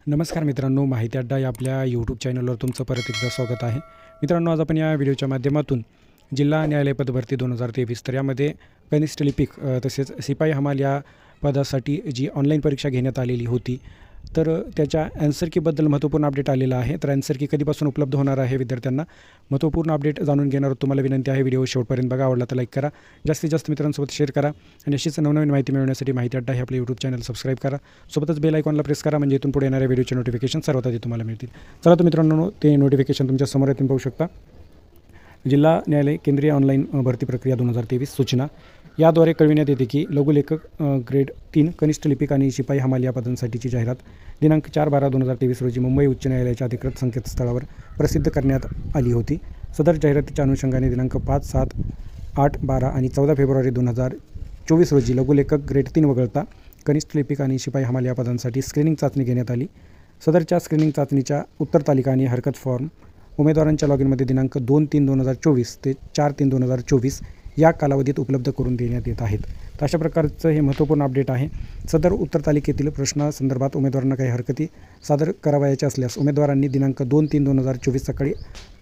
नमस्कार मित्रांनो, माहिती अड्डा या आपल्या यूट्यूब चॅनलवर तुमचं परत एकदा स्वागत आहे. मित्रांनो, आज आपण या व्हिडिओच्या माध्यमातून जिल्हा न्यायालय पदभरती 2023 तर यामध्ये कनिष्ठ लिपिक तसेच सिपाई हमाल या पदासाठी जी ऑनलाईन परीक्षा घेण्यात आलेली होती, तर त्याच्या ॲन्सर कीबद्दल महत्त्वपूर्ण अपडेट आलेला आहे. तर ॲन्सर की कधीपासून उपलब्ध होणार आहे विद्यार्थ्यांना, महत्त्वपूर्ण अपडेट जाणून घेणार तुम्हाला विनंती आहे. व्हिडिओ शेवटपर्यंत बघा, आवडला तर लाईक करा, जास्तीत जास्त मित्रांसोबत शेअर करा आणि अशीच नवनवीन माहिती मिळवण्यासाठी माहिती अड्डा हे आपले यूट्यूब चॅनल सबस्क्राईब करा. सोबतच बेल आयकॉनला प्रेस करा, म्हणजे इथून पुढे येणाऱ्या व्हिडिओचे नोटिफिकेशन सर्वात आधी तुम्हाला मिळतील. चला तर मित्रांनो, ते नोटिफिकेशन तुमच्या समोर येऊन पाहू शकता. जिल्हा न्यायालय केंद्रीय ऑनलाईन भरती प्रक्रिया 2023 सूचना याद्वारे कळविण्यात येते की लघुलेखक ग्रेड 3 कनिष्ठ लिपिक आणि शिपाई हमाल या पदांसाठीची जाहिरात दिनांक 4/12/2023 रोजी मुंबई उच्च न्यायालयाच्या अधिकृत संकेतस्थळावर प्रसिद्ध करण्यात आली होती. सदर जाहिरातीच्या अनुषंगाने दिनांक 5, 7, 8, 12 आणि 14 फेब्रुवारी 2024 रोजी लघुलेखक ग्रेड 3 वगळता कनिष्ठ लिपिक आणि शिपाई हमाल या पदांसाठी स्क्रीनिंग चाचणी घेण्यात आली. सदरच्या स्क्रीनिंग चाचणीच्या उत्तर तालिका आणि हरकत फॉर्म उमेदवारांच्या लॉगिनमध्ये दिनांक 2/3/2024 ते 4/3/2024 या कालावधीत उपलब्ध करून देण्यात येत आहेत. तर अशा प्रकारचं हे महत्त्वपूर्ण अपडेट आहे. सदर उत्तर तालिकेतील प्रश्नासंदर्भात उमेदवारांना काही हरकती सादर करावयाच्या असल्यास उमेदवारांनी दिनांक 2/3/2024 सकाळी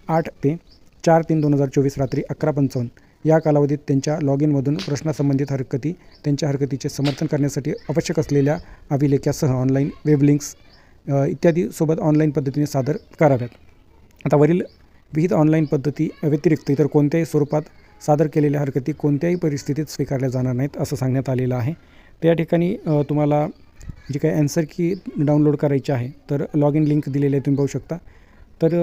8 ते 4/3/2024 रात्री 11:55 या कालावधीत त्यांच्या लॉगिनमधून प्रश्नासंबंधित हरकती त्यांच्या हरकतीचे समर्थन करण्यासाठी आवश्यक असलेल्या अभिलेख्यासह ऑनलाईन वेब लिंक्स इत्यादी सोबत ऑनलाईन पद्धतीने सादर कराव्यात. आता वरील विविध ऑनलाईन पद्धती व्यतिरिक्त इतर कोणत्याही स्वरूपात सादर केलेल्या हरकती कोणत्याही परिस्थितीत स्वीकारल्या जाणार नाहीत असं सांगण्यात आलेलं आहे. तर या ठिकाणी तुम्हाला जी काही ॲन्सर की डाउनलोड करायची आहे तर लॉग इन लिंक दिलेली आहे, तुम्ही पाहू शकता. तर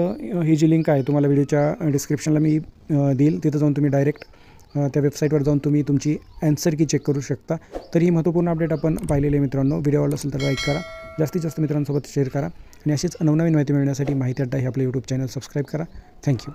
ही जी लिंक आहे तुम्हाला व्हिडिओच्या डिस्क्रिप्शनला मी देईल, तिथं जाऊन तुम्ही डायरेक्ट त्या वेबसाईटवर जाऊन तुम्ही तुमची ॲन्सर की चेक करू शकता. तर ही महत्त्वपूर्ण अपडेट आपण पाहिलेली आहे मित्रांनो. व्हिडिओ आवडला असेल तर लाईक करा, जास्तीत जास्त मित्रांसोबत शेअर करा आणि अशीच नवनवीन माहिती मिळण्यासाठी माहिती अड्डा हे आपले यूट्यूब चॅनल सबस्क्राईब करा. थँक्यू.